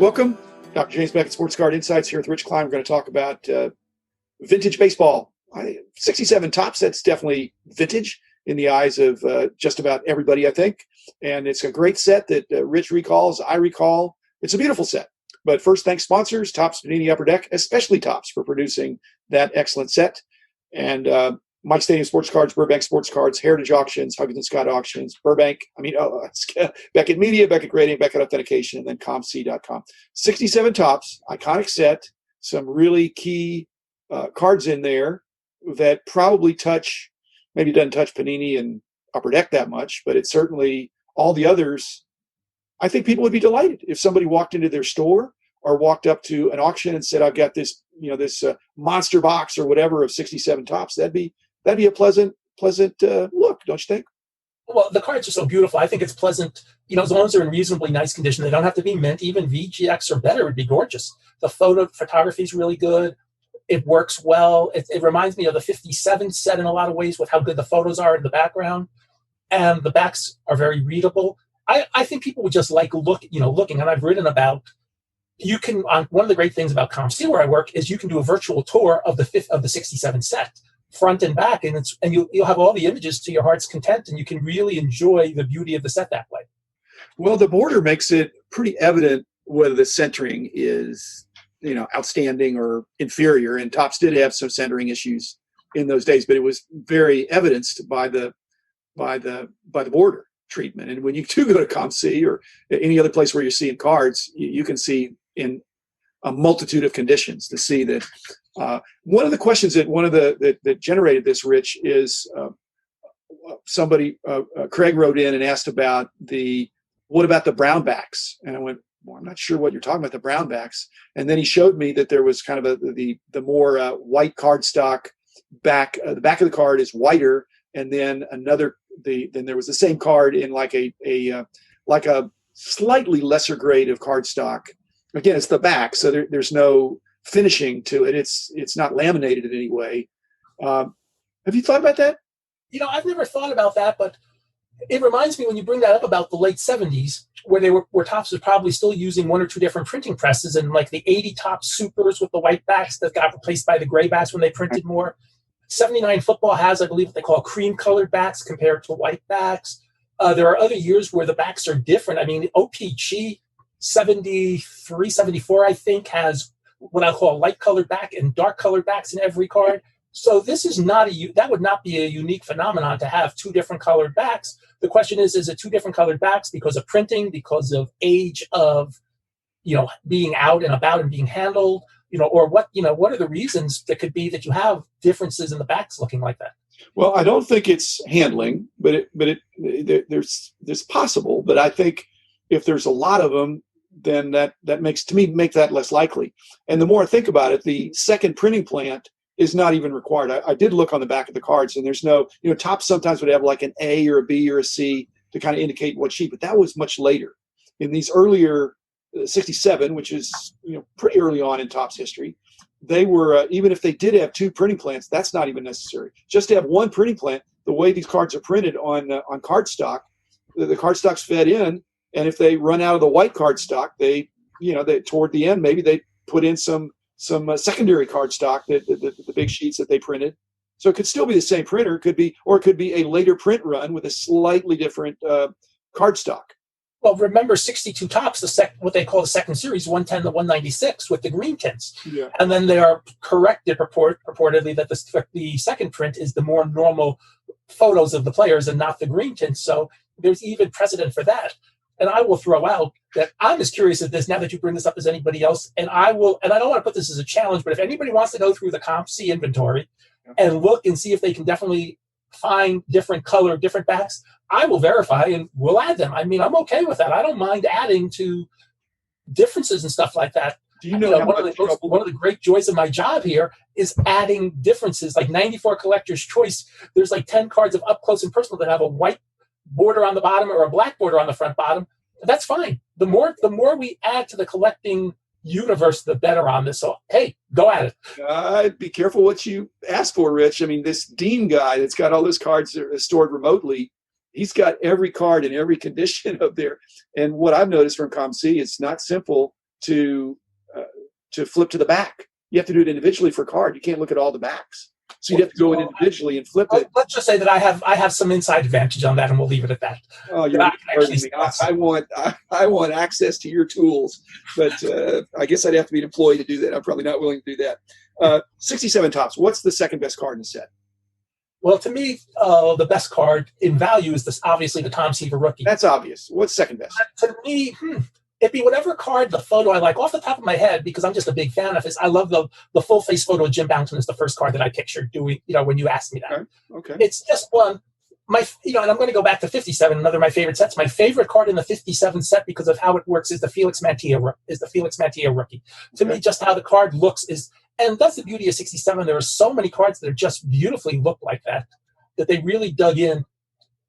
Welcome, Dr. James Beckett, Sports Card Insights here with Rich Klein. We're going to talk about vintage baseball. 67 Topps, that's definitely vintage in the eyes of just about everybody, I think. And it's a great set that Rich recalls, I recall. It's a beautiful set. But first, thanks sponsors, Topps, Panini, Upper Deck, especially Topps for producing that excellent set. And Mike Stadium Sports Cards, Burbank Sports Cards, Heritage Auctions, Huggins & Scott Auctions, Beckett Media, Beckett Grading, Beckett Authentication, and then ComC.com. 67 Topps, iconic set, some really key cards in there that probably maybe doesn't touch Panini and Upper Deck that much, but it's certainly all the others. I think people would be delighted if somebody walked into their store or walked up to an auction and said, I've got this, this monster box or whatever of 67 Topps. That'd be a pleasant look, don't you think? Well, the cards are so beautiful. I think it's pleasant, as long as they're in reasonably nice condition. They don't have to be mint. Even VGX or better would be gorgeous. The photography is really good. It works well. It reminds me of the 57 set in a lot of ways with how good the photos are in the background. And the backs are very readable. I think people would just like looking. And I've written about, one of the great things about ComC where I work is you can do a virtual tour of the 67 set, front and back, and you'll have all the images to your heart's content, and you can really enjoy the beauty of the set that way. Well, the border makes it pretty evident whether the centering is, outstanding or inferior. And Topps did have some centering issues in those days, but it was very evidenced by the border treatment. And when you do go to ComC or any other place where you're seeing cards, you can see in a multitude of conditions to see that. One of the questions that generated this, Rich, is somebody, Craig wrote in and asked about what about the brownbacks? And I went, well, I'm not sure what you're talking about, the brownbacks. And then he showed me that there was kind of the more white cardstock back. The back of the card is whiter, and then then there was the same card in like a slightly lesser grade of cardstock. Again, it's the back, so there's no finishing to it. It's not laminated in any way. Have you thought about that? I've never thought about that, but it reminds me when you bring that up about the late 70s, where Topps was probably still using one or two different printing presses, and like the 80 Topps Supers with the white backs that got replaced by the gray backs when they printed more. 79 football has, I believe, what they call cream-colored backs compared to white backs. There are other years where the backs are different. I mean, OPG 73, 74, I think, has what I call light-colored back and dark-colored backs in every card. So this is that would not be a unique phenomenon to have two different colored backs. The question is it two different colored backs because of printing, because of age of, being out and about and being handled, or what are the reasons that could be that you have differences in the backs looking like that? Well, I don't think it's handling, but there's possible. But I think if there's a lot of them, then that makes that less likely. And the more I think about it, the second printing plant is not even required. I did look on the back of the cards, and there's no, Topps sometimes would have like an A or a B or a C to kind of indicate what sheet, but that was much later. In these earlier 67, which is pretty early on in Topps history, they were even if they did have two printing plants, that's not even necessary. Just to have one printing plant, the way these cards are printed on cardstock, the cardstock's fed in, and if they run out of the white cardstock, they toward the end maybe they put in some secondary cardstock, the big sheets that they printed. So it could still be the same printer. It could be a later print run with a slightly different cardstock. Well, remember 62 Topps, what they call the second series, 110 to 196 with the green tints. Yeah. And then they are corrected purportedly that the second print is the more normal photos of the players and not the green tints. So there's even precedent for that. And I will throw out that I'm as curious as this now that you bring this up as anybody else. And I don't want to put this as a challenge, but if anybody wants to go through the ComC inventory and look and see if they can definitely find different color, different backs, I will verify and we'll add them. I mean, I'm okay with that. I don't mind adding to differences and stuff like that. Do you know one of the great joys of my job here is adding differences, like 94 Collector's Choice. There's like 10 cards of up close and personal that have a white border on the bottom or a black border on the front bottom. That's fine. The more we add to the collecting universe, the better on this. So, hey, go at it. Be careful what you ask for, Rich. I mean, this Dean guy that's got all those cards stored remotely, he's got every card in every condition up there. And what I've noticed from ComC, it's not simple to flip to the back. You have to do it individually for a card. You can't look at all the backs. So you'd have to go in individually and flip it. Let's just say that I have some inside advantage on that, and we'll leave it at that. Oh, you're I want access to your tools, but I guess I'd have to be an employee to do that. I'm probably not willing to do that. 67 tops. What's the second best card in the set? Well, to me, the best card in value is obviously the Tom Seaver rookie. That's obvious. What's second best? To me, it'd be whatever card, the photo I like off the top of my head, because I'm just a big fan of his. I love the full face photo of Jim Bounton is the first card that I pictured doing, when you asked me that. Okay. It's just one. And I'm going to go back to 57, another of my favorite sets. My favorite card in the 57 set because of how it works is the Felix Mantilla rookie. To me, just how the card looks and that's the beauty of 67. There are so many cards that are just beautifully look like that they really dug in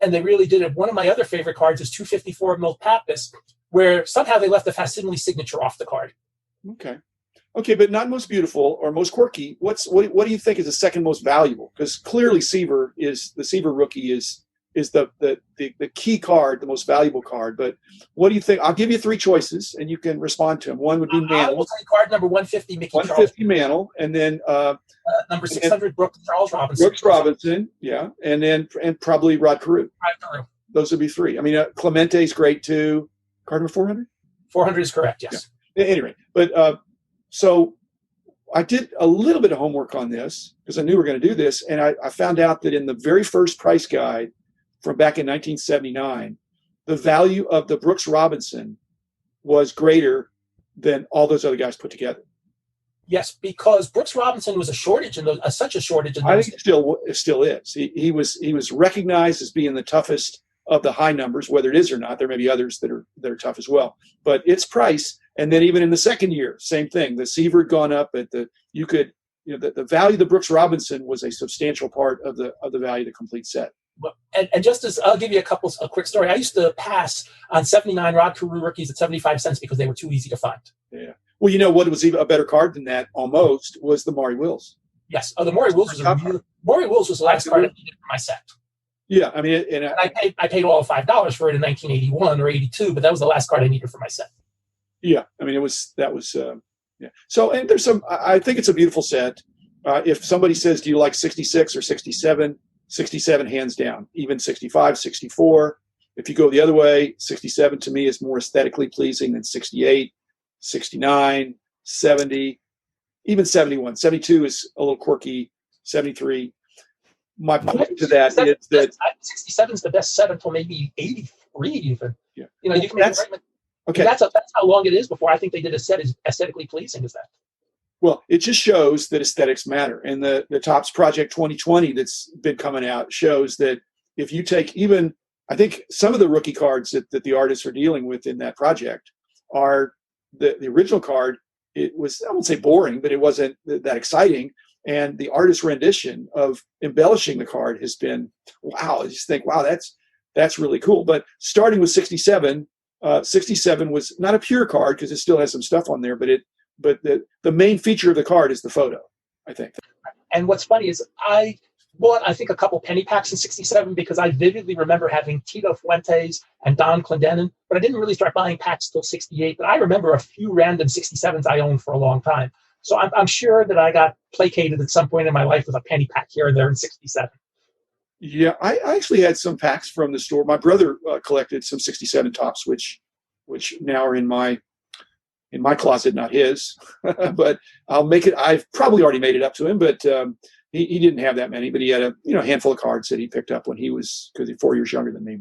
and they really did it. One of my other favorite cards is 254 Milt Pappas, where somehow they left the facsimile signature off the card. Okay, but not most beautiful or most quirky. What do you think is the second most valuable? Because clearly the Seaver rookie is the key card, the most valuable card. But what do you think? I'll give you three choices, and you can respond to them. One would be Mantle. I will say card number 150, Mickey 150 Charles. Mantle, and then number 600, Charles Robinson. Brooks Robinson, yeah, and probably Rod Carew. Those would be three. I mean, Clemente's great too. Card number 400. 400 is correct. Yes. Yeah. Anyway, but so I did a little bit of homework on this because I knew we were going to do this, and I found out that in the very first price guide from back in 1979, the value of the Brooks Robinson was greater than all those other guys put together. Yes, because Brooks Robinson was a shortage such a shortage. I think it still is. He was recognized as being the toughest of the high numbers, whether it is or not. There may be others that are tough as well, but its price. And then even in the second year, same thing. The Seaver had gone up the value of the Brooks Robinson was a substantial part of the value of the complete set. And just as I'll give you a quick story. I used to pass on 79 Rod Carew rookies at 75 cents because they were too easy to find. Yeah. Well, what was even a better card than that almost was the Maury Wills. Yes. Oh, the Maury Wills was the last card I needed for my set. Yeah, I mean, and I paid all $5 for it in 1981 or 82, but that was the last card I needed for my set. Yeah, I mean, yeah. So, and there's I think it's a beautiful set. If somebody says, do you like 66 or 67? 67 hands down, even 65, 64. If you go the other way, 67 to me is more aesthetically pleasing than 68, 69, 70, even 71. 72 is a little quirky, 73. My point to that is that 67 is the best set until maybe 83 even. Yeah. You can make okay. That's how long it is before I think they did a set as aesthetically pleasing as that. Well, it just shows that aesthetics matter. And the Topps Project 2020 that's been coming out shows that if you take even, I think some of the rookie cards that the artists are dealing with in that project are the original card. It was, I won't say boring, but it wasn't that exciting. And the artist's rendition of embellishing the card has been, wow. I just think, wow, that's really cool. But starting with 67, 67 was not a pure card because it still has some stuff on there, but the main feature of the card is the photo, I think. And what's funny is I bought, I think, a couple penny packs in 67 because I vividly remember having Tito Fuentes and Don Clendenin, but I didn't really start buying packs till 68. But I remember a few random 67s I owned for a long time. So I'm sure that I got placated at some point in my life with a penny pack here and there in 67. Yeah, I actually had some packs from the store. My brother collected some 67 tops, which now are in my closet, not his. But I'll make it. I've probably already made it up to him, but he didn't have that many. But he had a handful of cards that he picked up when he was, because he's 4 years younger than me.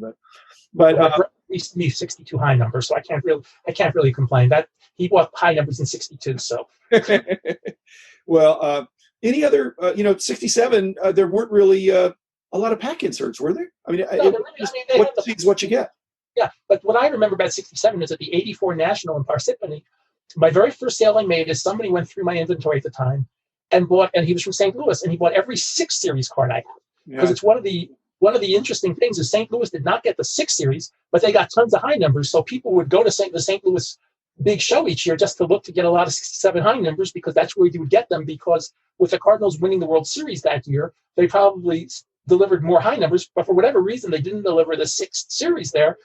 But me 62 high numbers, so I can't really complain. That he bought high numbers in 62. So well, any other 67? There weren't really a lot of pack inserts, were there? I mean, what you get. Yeah, but what I remember about 67 is at the 84 National in Parsippany, my very first sale I made is somebody went through my inventory at the time and he was from St. Louis, and he bought every 6 series card I had. Because it's one of the interesting things is St. Louis did not get the 6 series, but they got tons of high numbers. So people would go to the St. Louis big show each year just to look to get a lot of 67 high numbers, because that's where you would get them, because with the Cardinals winning the World Series that year, they probably delivered more high numbers, but for whatever reason, they didn't deliver the 6th series there.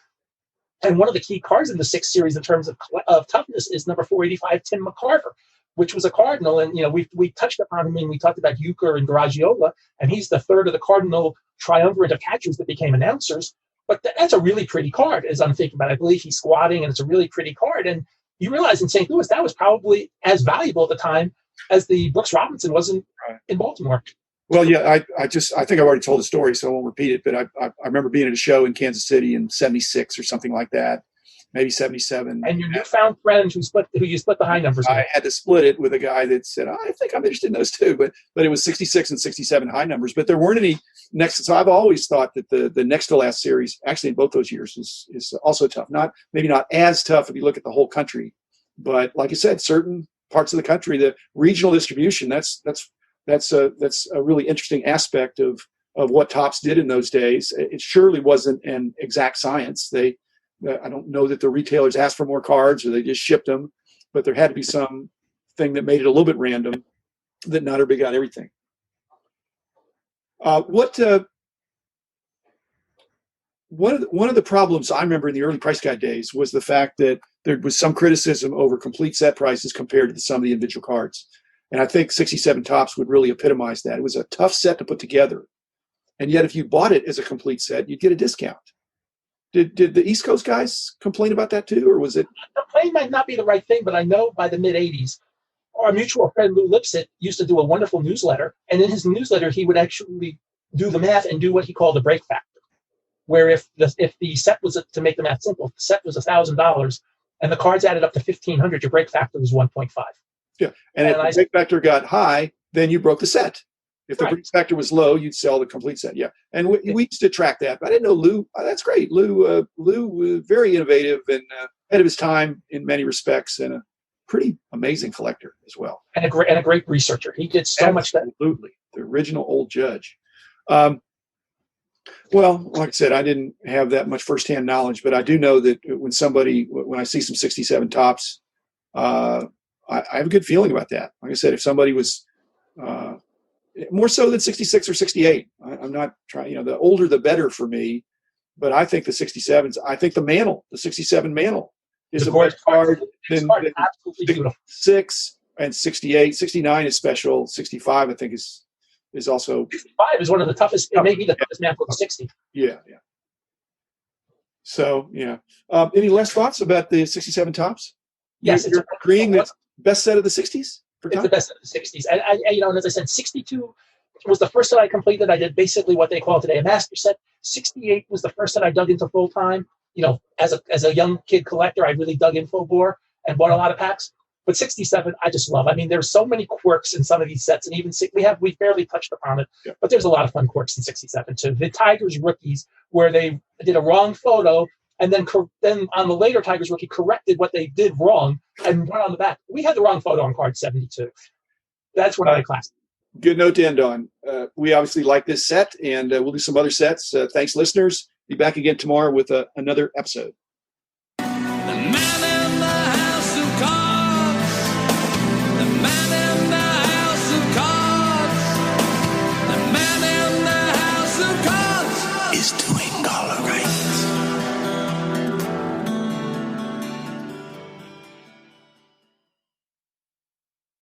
And one of the key cards in the 6 series in terms of toughness is number 485, Tim McCarver, which was a Cardinal. And, we touched upon him when we talked about Euchre and Garagiola, and he's the third of the Cardinal triumvirate of catchers that became announcers. But that's a really pretty card, as I'm thinking about it. I believe he's squatting, and it's a really pretty card. And you realize in St. Louis, that was probably as valuable at the time as the Brooks Robinson was in Baltimore. Well, yeah, I think I've already told the story, so I won't repeat it. But I remember being at a show in Kansas City in '76 or something like that, maybe '77. And your newfound friend who you split the high numbers with. I had to split it with a guy that said, I think I'm interested in those too. But it was 66 and 67 high numbers. But there weren't any next. So I've always thought that the next to last series, actually in both those years, is also tough. Maybe not as tough if you look at the whole country, but like I said, certain parts of the country, the regional distribution, that's a really interesting aspect of what Topps did in those days. It surely wasn't an exact science. I don't know that the retailers asked for more cards or they just shipped them, but there had to be some thing that made it a little bit random, that not everybody got everything. One of the problems I remember in the early price guide days was the fact that there was some criticism over complete set prices compared to some of the individual cards. And I think 67 Topps would really epitomize that. It was a tough set to put together. And yet if you bought it as a complete set, you'd get a discount. Did the East Coast guys complain about that too, or was it? Complain might not be the right thing, but I know by the mid-'80s, our mutual friend Lou Lipsett used to do a wonderful newsletter. And in his newsletter, he would actually do the math and do what he called the break factor, where if the set was, to make the math simple, if the set was $1,000 and the cards added up to $1,500, your break factor was 1.5. Yeah, and if the break factor got high, then you broke the set. If the break factor was low, you'd sell the complete set. Yeah, and we used to track that. But I didn't know Lou. That's great. Lou was very innovative and ahead of his time in many respects, and a pretty amazing collector as well. And a great researcher. He did so much. Absolutely, the original old judge. Well, like I said, I didn't have that much firsthand knowledge, but I do know that when I see some 67 Topps, I have a good feeling about that. Like I said, if somebody was more so than 66 or 68, I'm not trying, the older the better for me, but I think the 67s, I think the 67 Mantle is a better card than 66 and 68. 69 is special. 65, I think, is also. 65 is one of the toughest, it may be the toughest Mantle of 60. Yeah. So, yeah. Any last thoughts about the 67 Topps? Yes. You're agreeing that's best set of the 60s? It's the best of the 60s. And as I said, 62 was the first set I completed. I did basically what they call today a master set. 68 was the first set I dug into full time. As a young kid collector, I really dug in full bore and bought a lot of packs. But 67, I just love. I mean, there's so many quirks in some of these sets, and even we barely touched upon it. Yeah. But there's a lot of fun quirks in 67 too. The Tigers rookies, where they did a wrong photo, and then on the later Tigers rookie corrected what they did wrong and went on the back. We had the wrong photo on card 72. That's one of the classics. Good note to end on. We obviously like this set, and we'll do some other sets. Thanks, listeners. Be back again tomorrow with another episode.